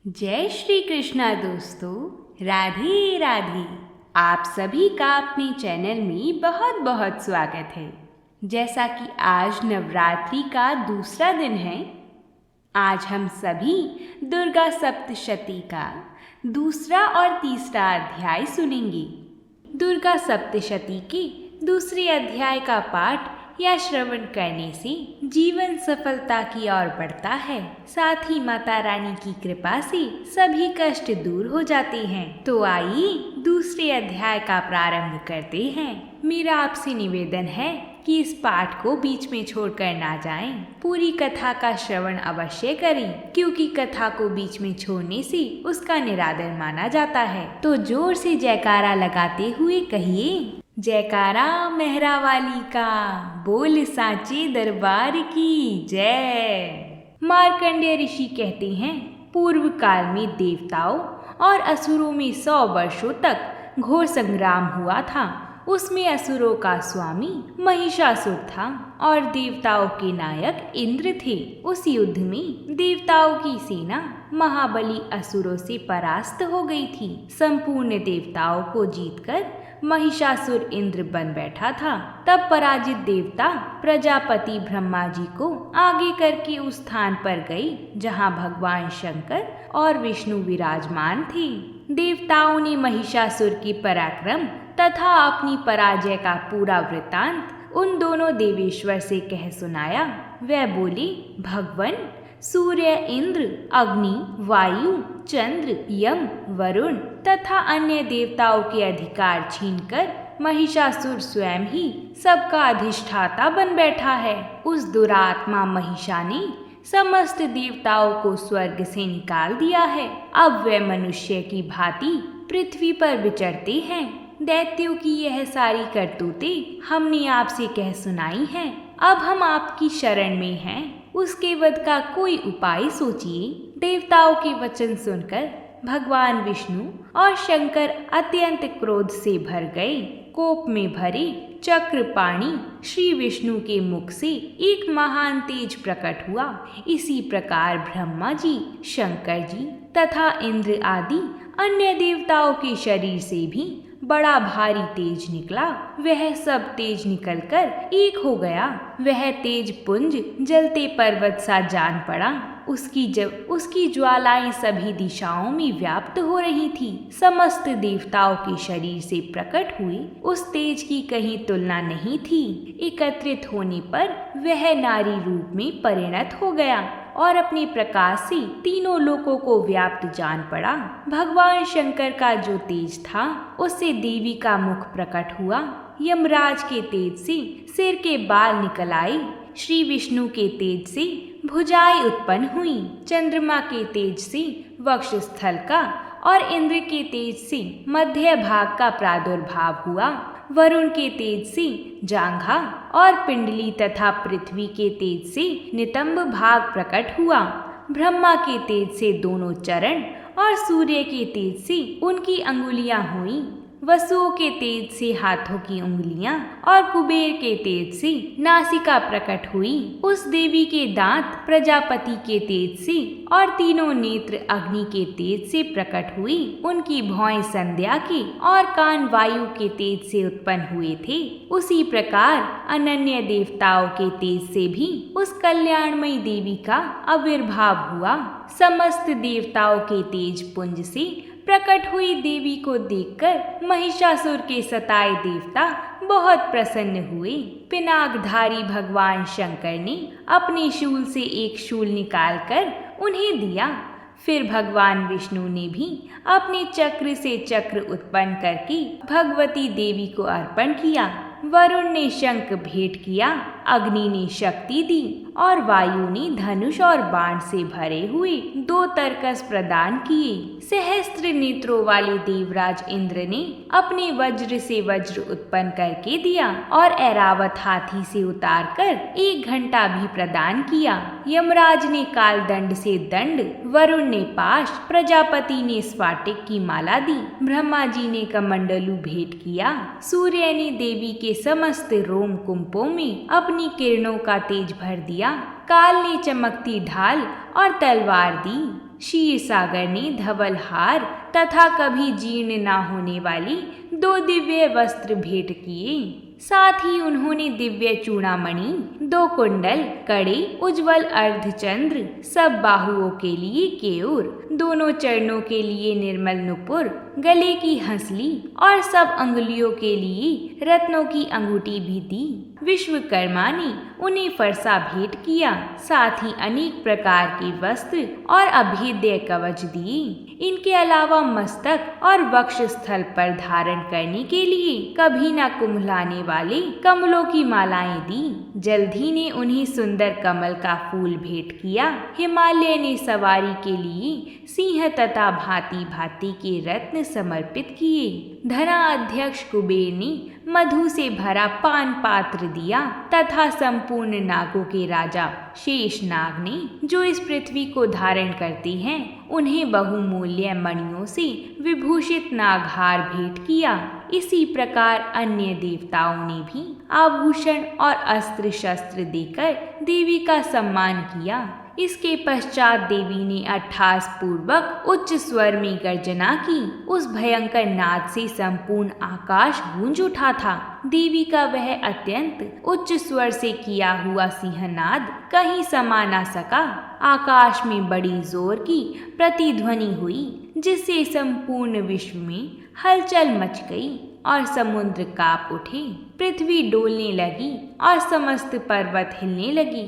जय श्री कृष्णा दोस्तों। राधे राधे। आप सभी का अपने चैनल में बहुत बहुत स्वागत है। जैसा कि आज नवरात्रि का दूसरा दिन है, आज हम सभी दुर्गा सप्तशती का दूसरा और तीसरा अध्याय सुनेंगे। दुर्गा सप्तशती के दूसरे अध्याय का पाठ या श्रवण करने से जीवन सफलता की ओर बढ़ता है। साथ ही माता रानी की कृपा से सभी कष्ट दूर हो जाते हैं। तो आइए दूसरे अध्याय का प्रारंभ करते हैं। मेरा आपसे निवेदन है कि इस पाठ को बीच में छोड़कर ना जाएं। पूरी कथा का श्रवण अवश्य करें, क्योंकि कथा को बीच में छोड़ने से उसका निरादर माना जाता है। तो जोर से जयकारा लगाते हुए कहिए, जयकारा मेहरा वाली का, बोल सांचे दरबार की जय। मार्कंडेय ऋषि कहते हैं, पूर्व काल में देवताओं और असुरों में 100 वर्षों तक घोर संग्राम हुआ था। उसमें असुरों का स्वामी महिषासुर था और देवताओं के नायक इंद्र थे। उस युद्ध में देवताओं की सेना महाबली असुरों से परास्त हो गई थी। संपूर्ण देवताओं को जीतकर महिषासुर इंद्र बन बैठा था। तब पराजित देवता प्रजापति ब्रह्मा जी को आगे करके उस स्थान पर गए जहां भगवान शंकर और विष्णु विराजमान थे। देवताओं ने महिषासुर के पराक्रम तथा अपनी पराजय का पूरा वृतांत उन दोनों देवेश्वर से कह सुनाया। वह बोले, भगवान, सूर्य, इंद्र, अग्नि, वायु, चंद्र, यम, वरुण तथा अन्य देवताओं के अधिकार छीनकर महिषासुर स्वयं ही सबका अधिष्ठाता बन बैठा है। उस दुरात्मा महिषा ने समस्त देवताओं को स्वर्ग से निकाल दिया है। अब वे मनुष्य की भांति पृथ्वी पर विचरते हैं। दैत्यों की यह सारी करतूतें हमने आपसे कह सुनाई हैं। अब हम आपकी शरण में हैं। उसके वध का कोई उपाय सोचिए। देवताओं के वचन सुनकर भगवान विष्णु और शंकर अत्यंत क्रोध से भर गए। कोप में भरे चक्रपाणी श्री विष्णु के मुख से एक महान तेज प्रकट हुआ। इसी प्रकार ब्रह्मा जी, शंकर जी तथा इंद्र आदि अन्य देवताओं के शरीर से भी बड़ा भारी तेज निकला। वह सब तेज निकलकर एक हो गया। वह तेज पुंज जलते पर्वत सा जान पड़ा। उसकी ज्वालाएं सभी दिशाओं में व्याप्त हो रही थी। समस्त देवताओं के शरीर से प्रकट हुए उस तेज की कहीं तुलना नहीं थी। एकत्रित होने पर वह नारी रूप में परिणत हो गया और अपने प्रकाश से तीनों लोकों को व्याप्त जान पड़ा। भगवान शंकर का जो तेज था, उससे देवी का मुख प्रकट हुआ। यमराज के तेज से सिर के बाल निकल आए। श्री विष्णु के तेज से भुजाएं उत्पन्न हुई। चंद्रमा के तेज से वक्षस्थल का और इंद्र के तेज से मध्य भाग का प्रादुर्भाव हुआ। वरुण के तेज से जांघा और पिंडली तथा पृथ्वी के तेज से नितंब भाग प्रकट हुआ। ब्रह्मा के तेज से दोनों चरण और सूर्य के तेज से उनकी अंगुलियां हुई। वसुओं के तेज से हाथों की उंगलियां और कुबेर के तेज से नासिका प्रकट हुई। उस देवी के दांत प्रजापति के तेज से और तीनों नेत्र अग्नि के तेज से प्रकट हुई। उनकी भौएं संध्या के और कान वायु के तेज से उत्पन्न हुए थे। उसी प्रकार अनन्य देवताओं के तेज से भी उस कल्याणमयी देवी का आविर्भाव हुआ। समस्त देवताओं के तेज पुंज से प्रकट हुई देवी को देखकर महिषासुर के सताए देवता बहुत प्रसन्न हुए। पिनाकधारी भगवान शंकर ने अपने शूल से एक शूल निकालकर उन्हें दिया। फिर भगवान विष्णु ने भी अपने चक्र से चक्र उत्पन्न करके भगवती देवी को अर्पण किया। वरुण ने शंख भेंट किया, अग्नि ने शक्ति दी और वायु ने धनुष और बाण से भरे हुए 2 तरकस प्रदान किए। सहस्त्र नेत्रों वाले देवराज इंद्र ने अपने वज्र से वज्र उत्पन्न करके दिया और ऐरावत हाथी से उतारकर 1 घंटा भी प्रदान किया। यमराज ने काल दंड से दंड, वरुण ने पाश, प्रजापति ने स्फाटिक की माला दी, ब्रह्मा जी ने कमंडलू भेंट किया। सूर्य ने देवी के समस्त रोम कुंभों में अपनी किरणों का तेज भर दिया। काल ने चमकती ढाल और तलवार दी। क्षीर सागर ने धवल हार तथा कभी जीर्ण ना होने वाली 2 दिव्य वस्त्र भेंट किए। साथ ही उन्होंने दिव्य चूड़ामणि, 2 कुंडल, कड़े, उज्जवल अर्धचंद्र, सब बाहुओं के लिए केयूर, दोनों चरणों के लिए निर्मल नुपुर, गले की हंसली और सब अंगुलियों के लिए रत्नों की अंगूठी भी दी। विश्वकर्मा ने उन्हें फरसा भेंट किया। साथ ही अनेक प्रकार के वस्त्र और अभेद्य कवच दिए। इनके अलावा मस्तक और वक्ष स्थल पर धारण करने के लिए कभी न कुम्हलाने वाले कमलों की मालाएं दी। जल्दी ने उन्हें सुंदर कमल का फूल भेंट किया। हिमालय ने सवारी के लिए सिंह तथा भांति भांति के रत्न समर्पित किए। धना अध्यक्ष कुबेर ने मधु से भरा पान पात्र दिया तथा संपूर्ण नागों के राजा शेषनाग ने, जो इस पृथ्वी को धारण करते हैं, उन्हें बहुमूल्य मणियों से विभूषित नागहार भेंट किया। इसी प्रकार अन्य देवताओं ने भी आभूषण और अस्त्र शस्त्र देकर देवी का सम्मान किया। इसके पश्चात देवी ने अट्ठास पूर्वक उच्च स्वर में गर्जना की। उस भयंकर नाद से संपूर्ण आकाश गूंज उठा था। देवी का वह अत्यंत उच्च स्वर से किया हुआ सिंहनाद कहीं समा न सका। आकाश में बड़ी जोर की प्रतिध्वनि हुई, जिससे संपूर्ण विश्व में हलचल मच गई और समुद्र कांप उठे। पृथ्वी डोलने लगी और समस्त पर्वत हिलने लगी।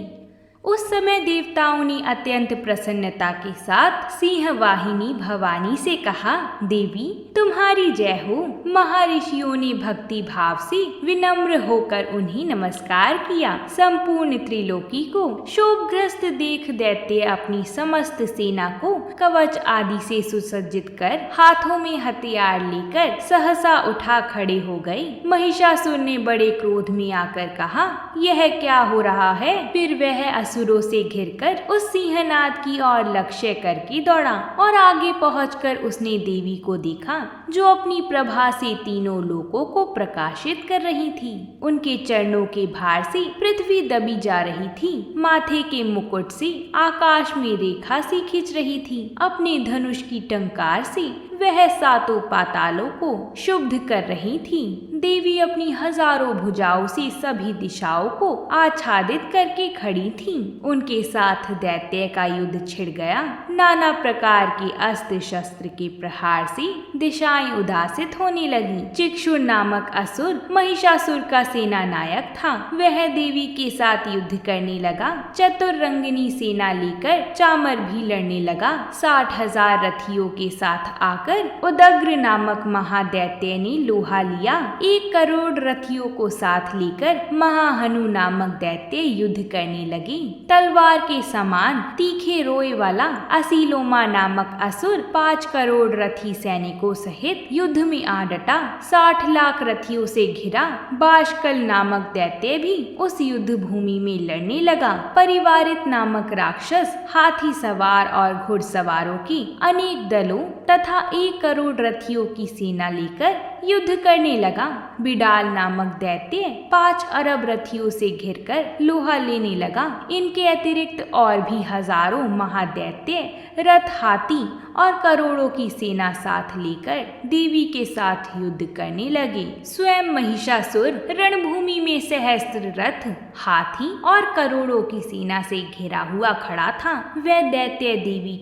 उस समय देवताओं ने अत्यंत प्रसन्नता के साथ सिंह वाहिनी भवानी से कहा, देवी तुम्हारी जय हो। महर्षियों ने भक्ति भाव से विनम्र होकर उन्हें नमस्कार किया। संपूर्ण त्रिलोकी को शोकग्रस्त देख दैत्य अपनी समस्त सेना को कवच आदि से सुसज्जित कर हाथों में हथियार लेकर सहसा उठा खड़े हो गए। महिषासुर ने बड़े क्रोध में आकर कहा, यह क्या हो रहा है? फिर वह असुरों से घिरकर उस सिंहनाद की ओर लक्ष्य करके दौड़ा और आगे पहुंचकर उसने देवी को देखा, जो अपनी प्रभा से तीनों लोकों को प्रकाशित कर रही थी। उनके चरणों के भार से पृथ्वी दबी जा रही थी। माथे के मुकुट से आकाश में रेखा सी खिंच रही थी। अपने धनुष की टंकार से वह सातों पातालों को शुद्ध कर रही थी। देवी अपनी हजारों भुजाओं से सभी दिशाओं को आच्छादित करके खड़ी थी। उनके साथ दैत्य का युद्ध छिड़ गया। नाना प्रकार के अस्त्र शस्त्र के प्रहार से दिशाएं उदासित होने लगी। चिक्षुर नामक असुर महिषासुर का सेना नायक था। वह देवी के साथ युद्ध करने लगा। चतुरंगिनी सेना लेकर चामर भी लड़ने लगा। 60,000 रथियों के साथ आकर उदग्र नामक महादैत्य ने लोहा लिया। 1 करोड़ रथियों को साथ लेकर महाहनु नामक दैत्य युद्ध करने लगे। तलवार के समान तीखे रोए वाला असीलोमा नामक असुर 5 करोड़ रथी सैनिकों सहित युद्ध में आ डटा। 60 लाख रथियों से घिरा बाशकल नामक दैत्य भी उस युद्ध भूमि में लड़ने लगा। परिवारित नामक राक्षस हाथी सवार और घुड़सवारों की अनेक दलों तथा 1 करोड़ रथियों की सेना लेकर युद्ध करने लगा। बिडाल नामक दैत्य 5 अरब रथियों से घिरकर लोहा लेने लगा। इनके अतिरिक्त और भी हजारों महादैत्य रथ, हाथी और करोड़ों की सेना साथ लेकर देवी के साथ युद्ध करने लगे। स्वयं महिषासुर रणभूमि में सहस्त्र रथ, हाथी और करोड़ों की सेना से घिरा हुआ खड़ा था। वह दैत्य देवी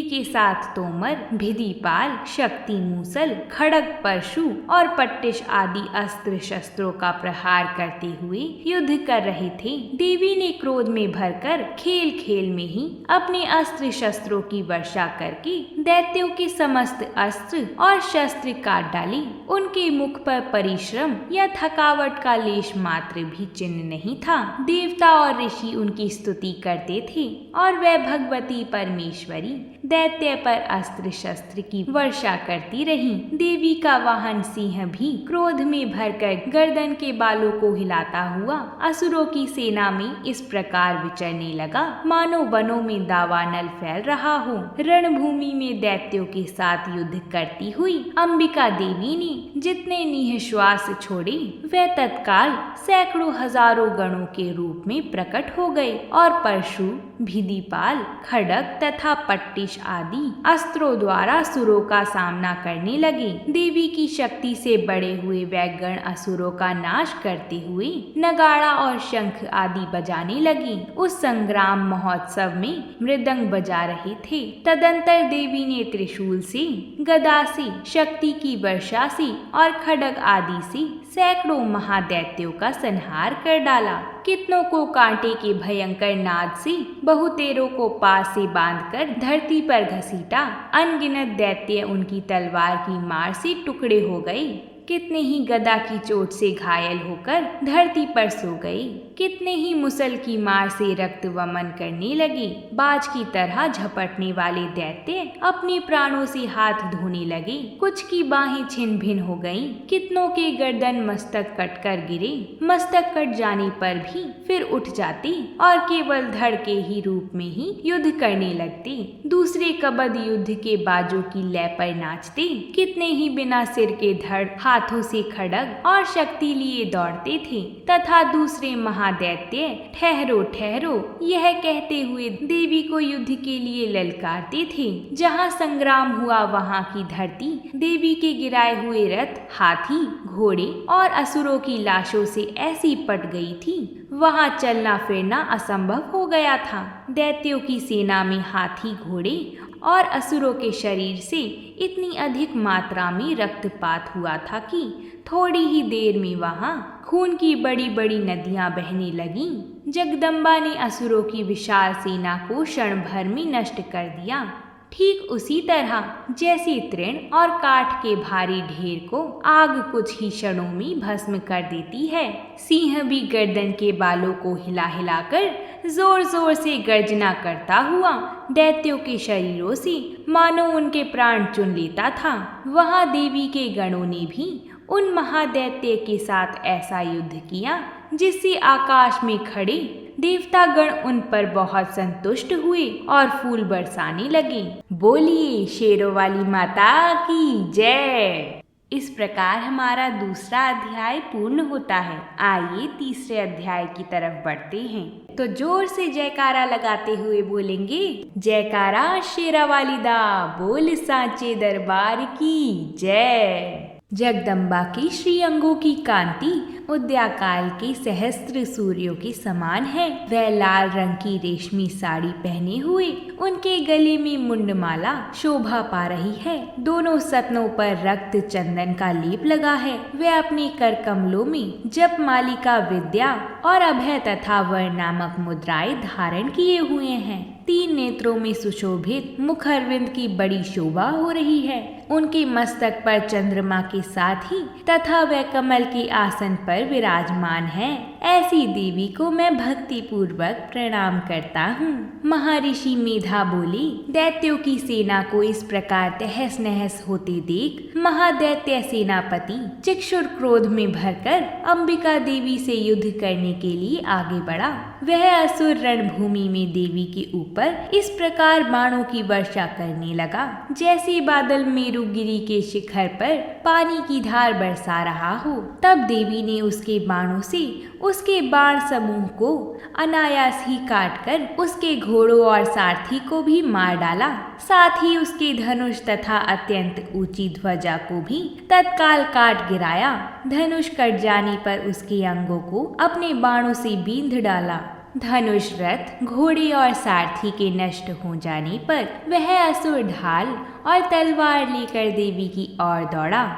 के साथ तोमर, भिदिपाल, शक्ति मूसल, खड़ग, परशु और पट्टिश आदि अस्त्र शस्त्रों का प्रहार करते हुए युद्ध कर रहे थे। देवी ने क्रोध में भरकर खेल खेल में ही अपने अस्त्र शस्त्रों की वर्षा करके दैत्यों के समस्त अस्त्र और शस्त्र काट डाले। उनके मुख पर परिश्रम या थकावट का लेश मात्र भी चिन्ह नहीं था। देवता और ऋषि उनकी स्तुति करते थे और वह भगवती परमेश्वरी दैत्य पर अस्त्र शस्त्र की वर्षा करती रही। देवी का वाहन सिंह भी क्रोध में भरकर गर्दन के बालों को हिलाता हुआ असुरों की सेना में इस प्रकार विचरने लगा, मानो वनों में दावानल फैल रहा हो। रणभूमि में दैत्यों के साथ युद्ध करती हुई अंबिका देवी ने जितने निःश्वास छोड़े, वह तत्काल सैकड़ों हजारों गणों के रूप में प्रकट हो गए और परशु, भिदिपाल, खड्ग तथा पट्टिश आदि अस्त्रों द्वारा असुरों का सामना करने लगे। देवी की शक्ति से बड़े हुए वैगण असुरों का नाश करते हुए नगाड़ा और शंख आदि बजाने लगे। उस संग्राम महोत्सव में मृदंग बजा रहे थे। तदंतर देवी ने त्रिशूल से, गदा से, शक्ति की वर्षा से और खड्ग आदि से सैकड़ों महादैत्यों का संहार कर डाला। कितनों को कांटे के भयंकर नाद से, बहुतेरों को पास से बांधकर धरती पर घसीटा। अनगिनत दैत्य उनकी तलवार की मार से टुकड़े हो गए। कितने ही गदा की चोट से घायल होकर धरती पर सो गए। कितने ही मुसल की मार से रक्त वमन करने लगे। बाज की तरह झपटने वाले दैत्य अपने प्राणों से हाथ धोने लगे। कुछ की बाहें छिन भिन हो गईं। कितनों के गर्दन मस्तक कटकर गिरे। मस्तक कट जाने पर भी फिर उठ जाते और केवल धड़ के ही रूप में ही युद्ध करने लगते। दूसरे कबद युद्ध के बाजों की लय पर नाचते। कितने ही बिना सिर के धड़ हाथों से खड्ग और शक्ति लिए दौड़ते थे तथा दूसरे महादैत्य ठहरो ठहरो यह कहते हुए देवी को युद्ध के लिए ललकारते थे। जहाँ संग्राम हुआ वहाँ की धरती देवी के गिराए हुए रथ, हाथी, घोड़े और असुरों की लाशों से ऐसी पट गई थी, वहाँ चलना फिरना असंभव हो गया था। दैत्यों की सेना में हाथी, घोड़े और असुरों के शरीर से इतनी अधिक मात्रा में रक्तपात हुआ था कि थोड़ी ही देर में वहाँ खून की बड़ी बड़ी नदियां बहने लगीं। जगदम्बा ने असुरों की विशाल सेना को क्षण भर में नष्ट कर दिया। ठीक उसी तरह जैसे तृण और काठ के भारी ढेर को आग कुछ ही क्षणों में भस्म कर देती है, सिंह भी गर्दन के बालों को हिला हिलाकर जोर जोर से गर्जना करता हुआ दैत्यों के शरीरों से मानो उनके प्राण चुन लेता था। वहाँ देवी के गणों ने भी उन महादैत्य के साथ ऐसा युद्ध किया जिससे आकाश में खड़े देवतागण उन पर बहुत संतुष्ट हुए और फूल बरसाने लगे। बोलिए शेरों वाली माता की जय। इस प्रकार हमारा दूसरा अध्याय पूर्ण होता है। आइए तीसरे अध्याय की तरफ बढ़ते हैं। तो जोर से जयकारा लगाते हुए बोलेंगे, जयकारा शेरा वाली दा, बोल सांचे दरबार की जय। जगदम्बा की श्री अंगों की कांति उदयाकाल के सहस्त्र सूर्यों के समान है। वह लाल रंग की रेशमी साड़ी पहने हुए उनके गले में मुंडमाला शोभा पा रही है। दोनों सतनों पर रक्त चंदन का लेप लगा है। वह अपने कर कमलों में जप मालिका, विद्या और अभय तथा वर नामक मुद्राएं धारण किए हुए हैं। 3 नेत्रों में सुशोभित मुखरविंद की बड़ी शोभा हो रही है। उनके मस्तक पर चंद्रमा के साथ ही तथा वह कमल के आसन पर विराजमान है। ऐसी देवी को मैं भक्ति पूर्वक प्रणाम करता हूँ। महर्षि मेधा बोली, दैत्यों की सेना को इस प्रकार तहस नहस होते देख महादैत्य सेनापति चिक्षुर क्रोध में भरकर अंबिका देवी से युद्ध करने के लिए आगे बढ़ा। वह असुर रणभूमि में देवी के ऊपर इस प्रकार बाणों की वर्षा करने लगा जैसे बादल मेरुगिरी के शिखर पर पानी की धार बरसा रहा हो। तब देवी ने उसके बाणों से उसके बाण समूह को अनायास ही काटकर उसके घोड़ों और सारथी को भी मार डाला। साथ ही उसके धनुष तथा अत्यंत ऊंची ध्वजा को भी तत्काल काट गिराया। धनुष कट जाने पर उसके अंगों को अपने बाणों से बींध डाला। धनुष, रथ, घोड़े और सारथी के नष्ट हो जाने पर वह असुर ढाल और तलवार लेकर देवी की ओर दौड़ा।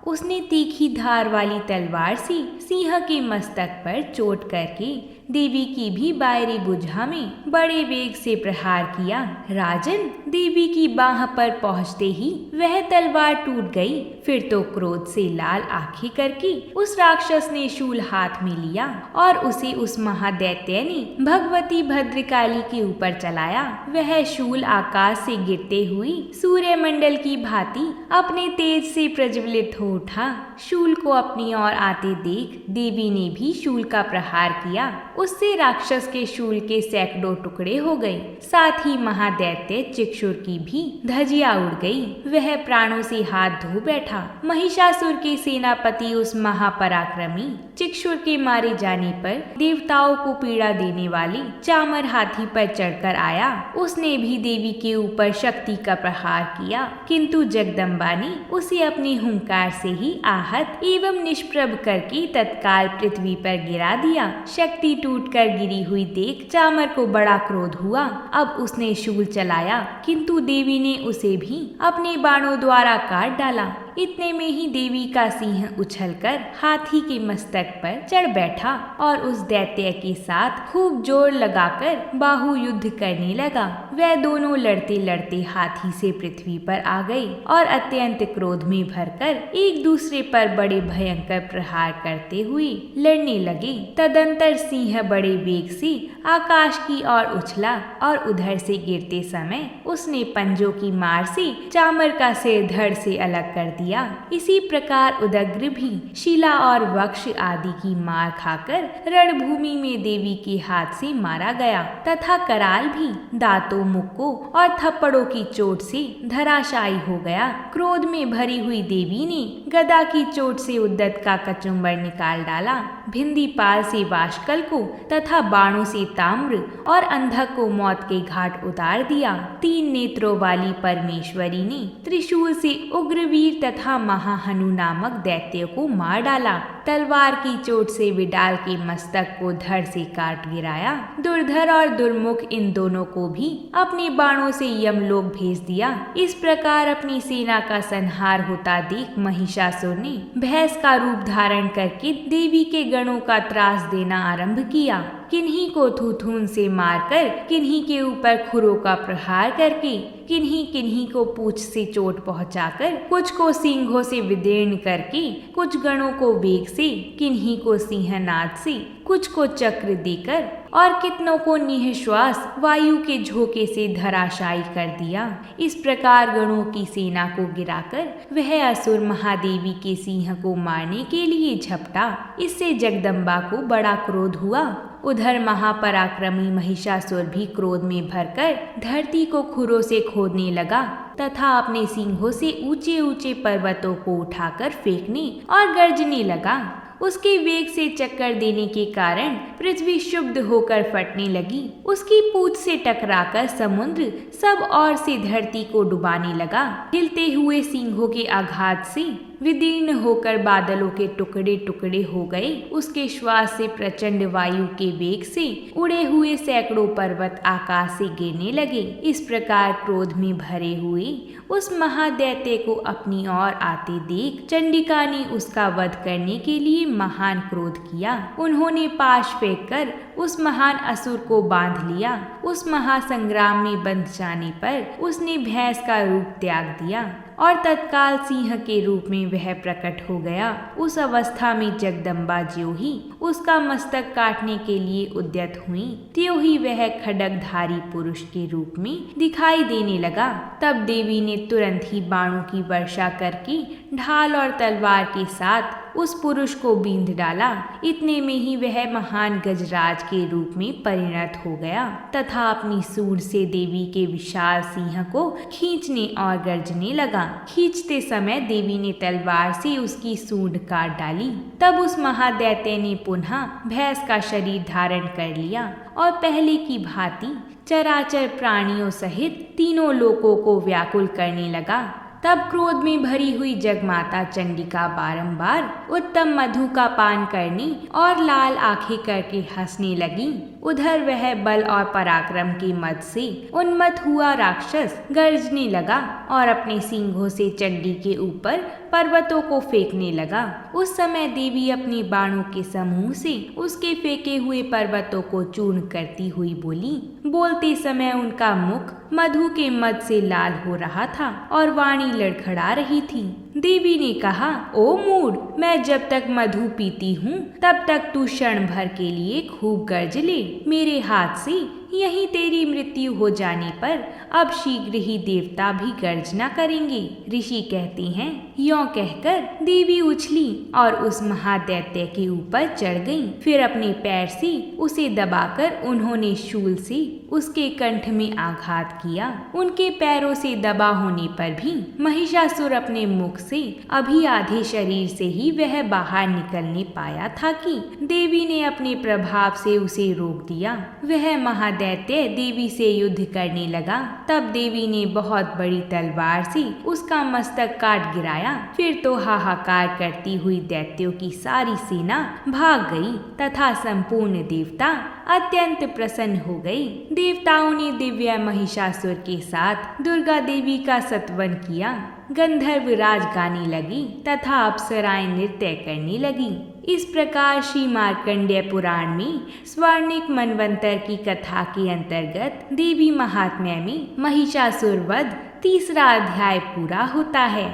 उसने तीखी धार वाली तलवार से सिंह के मस्तक पर चोट करके देवी की भी बायरी भुजा में बड़े वेग से प्रहार किया। राजन, देवी की बाह पर पहुंचते ही वह तलवार टूट गई। फिर तो क्रोध से लाल आंखें करके उस राक्षस ने शूल हाथ में लिया और उसे उस महादैत्य ने भगवती भद्रकाली के ऊपर चलाया। वह शूल आकाश से गिरते हुए सूर्यमंडल की भांति अपने तेज से प्रज्वलित हो उठा। शूल को अपनी ओर आते देख देवी ने भी शूल का प्रहार किया। उससे राक्षस के शूल के सैकड़ों टुकड़े हो गए। साथ ही महादैत्य चिक्षुर की भी धजिया उड़ गई। वह प्राणों से हाथ धो बैठा। महिषासुर के सेनापति उस महापराक्रमी चिक्षुर के मारे जाने पर देवताओं को पीड़ा देने वाले चामर हाथी पर चढ़कर आया। उसने भी देवी के ऊपर शक्ति का प्रहार किया, किंतु जगदम्बा ने उसे अपने हुंकार से ही आहत एवं निष्प्रभ करके तत्काल पृथ्वी पर गिरा दिया। शक्ति टूटकर गिरी हुई देख चामर को बड़ा क्रोध हुआ। अब उसने शूल चलाया, किंतु देवी ने उसे भी अपने बाणों द्वारा काट डाला। इतने में ही देवी का सिंह उछलकर हाथी के मस्तक पर चढ़ बैठा और उस दैत्य के साथ खूब जोर लगाकर बाहु युद्ध करने लगा। वह दोनों लड़ते लड़ते हाथी से पृथ्वी पर आ गए और अत्यंत क्रोध में भरकर एक दूसरे पर बड़े भयंकर प्रहार करते हुए लड़ने लगे। तदंतर सिंह बड़े वेग से आकाश की ओर उछला और उधर से गिरते समय उसने पंजों की मार से चामर का सिर धड़ से अलग कर दिया। इसी प्रकार उदग्र भी शिला और वक्ष आदि की मार खाकर रणभूमि में देवी के हाथ से मारा गया तथा कराल भी दांतों, मुक्कों और थप्पड़ों की चोट से धराशायी हो गया। क्रोध में भरी हुई देवी ने गदा की चोट से उद्दत का कचुम्बर निकाल डाला, भिंदीपाल से वाशकल को तथा बाणों से ताम्र और अंधक को मौत के घाट उतार दिया। 3 नेत्रों वाली परमेश्वरी ने त्रिशूल से उग्रवीर तथा महाहनु नामक दैत्य को मार डाला। तलवार की चोट से विडाल के मस्तक को धड़ से काट गिराया। दुर्धर और दुर्मुख इन दोनों को भी अपने बाणों से यमलोक भेज दिया। इस प्रकार अपनी सेना का संहार होता देख महिषासुर ने भैंस का रूप धारण करके देवी के गणों का त्रास देना आरंभ किया। किन्हीं को थूथून से मारकर, किन्हीं के ऊपर खुरों का प्रहार करके, किन्हीं को पूंछ से चोट पहुंचाकर, कुछ को सींगों से विदीर्ण करके, कुछ गणों को वेग से, किन्हीं को सिंहनाद से, कुछ को चक्र देकर और कितनों को निःश्वास वायु के झोंके से धराशायी कर दिया। इस प्रकार गणों की सेना को गिराकर वह असुर महादेवी के सिंह को मारने के लिए झपटा। इससे जगदम्बा को बड़ा क्रोध हुआ। उधर महापराक्रमी महिषासुर भी क्रोध में भरकर धरती को खुरों से खोदने लगा तथा अपने सिंहों से ऊंचे ऊंचे पर्वतों को उठाकर फेंकने और गर्जने लगा। उसके वेग से चक्कर देने के कारण पृथ्वी शुद्ध होकर फटने लगी। उसकी पूंछ से टकराकर समुद्र सब ओर से धरती को डुबाने लगा। हिलते हुए सिंहों के आघात से विदीर्ण होकर बादलों के टुकड़े टुकड़े हो गए। उसके श्वास से प्रचंड वायु के वेग से उड़े हुए सैकड़ों पर्वत आकाश से गिरने लगे। इस प्रकार क्रोध में भरे हुए उस महादैत्य को अपनी ओर आते देख चंडिका ने उसका वध करने के लिए महान क्रोध किया। उन्होंने पाश फेंककर उस महान असुर को बांध लिया। उस महासंग्राम में बंध जाने पर उसने भैंस का रूप त्याग दिया और तत्काल सिंह के रूप में वह प्रकट हो गया। उस अवस्था में जगदम्बा ज्यों ही उसका मस्तक काटने के लिए उद्यत हुई, त्यों ही वह खड्गधारी पुरुष के रूप में दिखाई देने लगा। तब देवी ने तुरंत ही बाणों की वर्षा करके ढाल और तलवार के साथ उस पुरुष को बींध डाला। इतने में ही वह महान गजराज के रूप में परिणत हो गया तथा अपनी सूंड से देवी के विशाल सिंह को खींचने और गर्जने लगा। खींचते समय देवी ने तलवार से उसकी सूंड काट डाली। तब उस महादैत्य ने पुनः भैंस का शरीर धारण कर लिया और पहले की भांति चराचर प्राणियों सहित तीनों लोकों को व्याकुल करने लगा। तब क्रोध में भरी हुई जगमाता चंडिका बारंबार उत्तम मधु का पान करने और लाल आंखें करके हंसने लगी। उधर वह बल और पराक्रम के मद से उन्मत्त हुआ राक्षस गर्जने लगा और अपने सींगों से चंडी के ऊपर पर्वतों को फेंकने लगा। उस समय देवी अपने बाणों के समूह से उसके फेंके हुए पर्वतों को चूर्ण करती हुई बोली। बोलते समय उनका मुख मधु के मद से लाल हो रहा था और वाणी लड़खड़ा रही थी। देवी ने कहा, ओ मूढ़, मैं जब तक मधु पीती हूँ तब तक तू क्षण भर के लिए खूब गर्ज ले। मेरे हाथ से यहीं तेरी मृत्यु हो जाने पर अब शीघ्र ही देवता भी गर्जना करेंगे। ऋषि कहते हैं, यों कहकर देवी उछली और उस महादैत्य के ऊपर चढ़ गईं। फिर अपने पैर से उसे दबाकर उन्होंने शूल से उसके कंठ में आघात किया। उनके पैरों से दबा होने पर भी महिषासुर अपने मुख से अभी आधे शरीर से ही वह बाहर निकलने पाया था कि देवी ने अपने प्रभाव से उसे रोक दिया। वह महादैत्य देवी से युद्ध करने लगा। तब देवी ने बहुत बड़ी तलवार से उसका मस्तक काट गिराया। फिर तो हाहाकार करती हुई दैत्यों की सारी सेना भाग गई तथा संपूर्ण देवता अत्यंत प्रसन्न हो गए। देवताओं ने दिव्य महिषासुर के साथ दुर्गा देवी का सत्वन किया। गंधर्व राज गाने लगी तथा अप्सराएं नृत्य करने लगी। इस प्रकार श्री मार्कंडेय पुराण में स्वर्णिक मनवंतर की कथा के अंतर्गत देवी महात्म्य में महिषासुर वध तीसरा अध्याय पूरा होता है।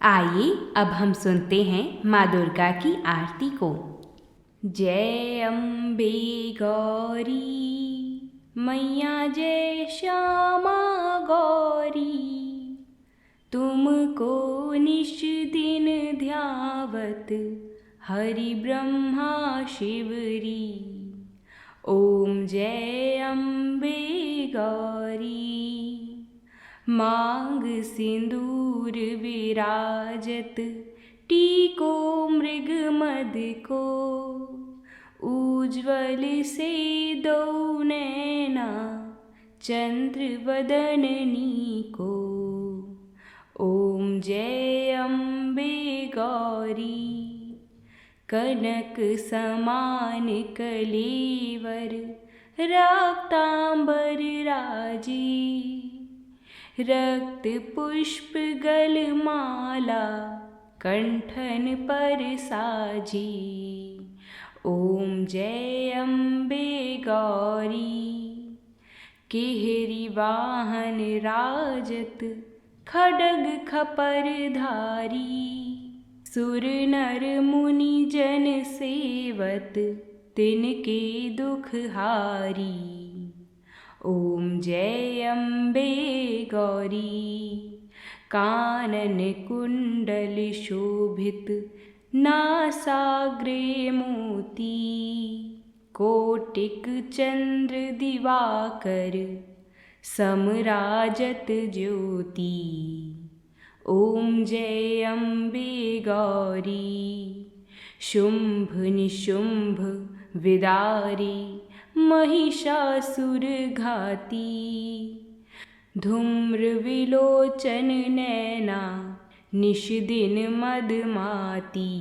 आइए अब हम सुनते हैं माँ दुर्गा की आरती को। जय अम्बे गौरी मैया, जय श्यामा गौरी, तुमको निश दिन ध्यावत हरि ब्रह्मा शिवरी। ओम जय अम्बे गौरी, मांग सिंदूर विराजत, टीको मृग मद को, उज्ज्वल से दो नैना चंद्र वदननी को। ओम जय अम्बे गौरी, कनक समान कलेवर, रक्तांबर राजी, रक्त पुष्प गलमाला कंठन पर साजी। ओम जय अम्बे गौरी, केहरी वाहन राजत, खड्ग खपर धारी, सुर नर मुनि जन सेवत, तिनके दुख हारी। ओम जय अम्बे गौरी, कानन कुंडल शोभित, नासाग्रे मोती, कोटिक चंद्र दिवाकर, समराजत ज्योति। ओम जय अम्बे गौरी, शुंभ निशुंभ विदारी, महिषासुर घाती, धूम्र विलोचन नैना, निश दिन मदमाती।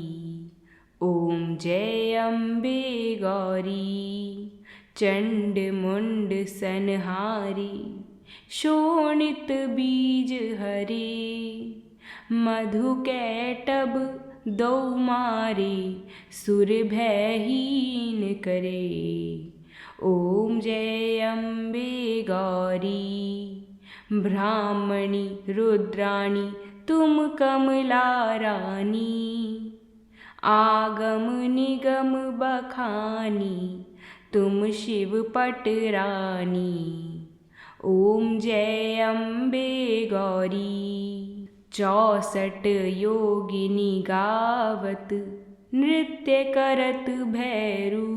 ओम जय अम्बे गौरी, चंड मुंड संहारी, शोणित बीज हरे, मधु कैटभ दो मारे, सुर भयहीन करे। ओम जय अम्बे गौरी, ब्राह्मणी रुद्राणी तुम कमला रानी, आगम निगम बखानी, तुम शिव पटरानी। ओम जय अम्बे गौरी, 64 योगिनी गावत, नृत्य करत भैरू,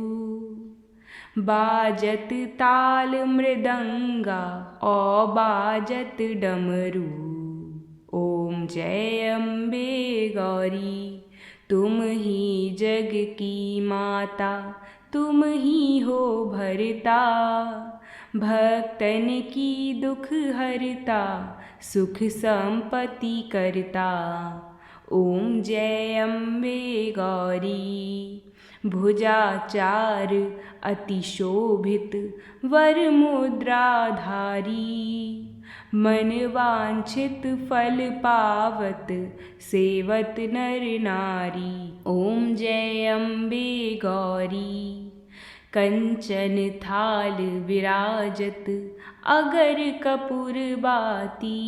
बाजत ताल मृदंगा, औ बाजत डमरू। ओम जय अम्बे गौरी, तुम ही जग की माता, तुम ही हो भरता, भक्तन की दुख हरता, सुख संपत्ति करता। ओम जय अम्बे गौरी, भुजाचार अति शोभित, वर मुद्राधारी, मन वांछित फल पावत, सेवत नर नारी। ओम जय अम्बे गौरी, कंचन थाल विराजत, अगर कपूर बाती,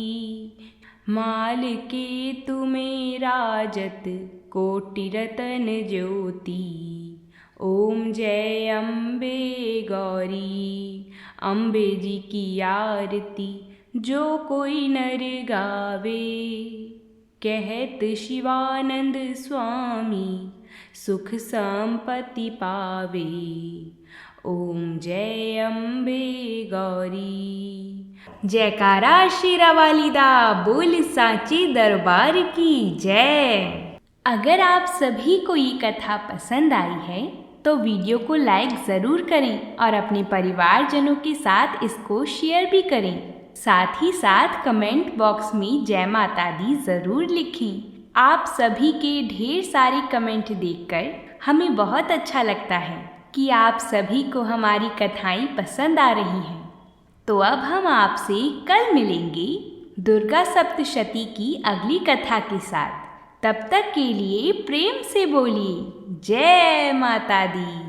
माल के तुम्हें राजत, कोटि रतन ज्योति। ओम जय अम्बे गौरी, अम्बे जी की आरती जो कोई नर गावे। कहत शिवानंद स्वामी सुख संपत्ति पावे। ओम जय अम्बे गौरी। जयकारा शेरा वाली दा बोल सांचे दरबार की जय। अगर आप सभी को ये कथा पसंद आई है तो वीडियो को लाइक ज़रूर करें और अपने परिवारजनों के साथ इसको शेयर भी करें। साथ ही साथ कमेंट बॉक्स में जय माता दी ज़रूर लिखें। आप सभी के ढेर सारे कमेंट देखकर हमें बहुत अच्छा लगता है कि आप सभी को हमारी कथाएं पसंद आ रही हैं। तो अब हम आपसे कल मिलेंगे दुर्गा सप्तशती की अगली कथा के साथ। तब तक के लिए प्रेम से बोलिए जय माता दी।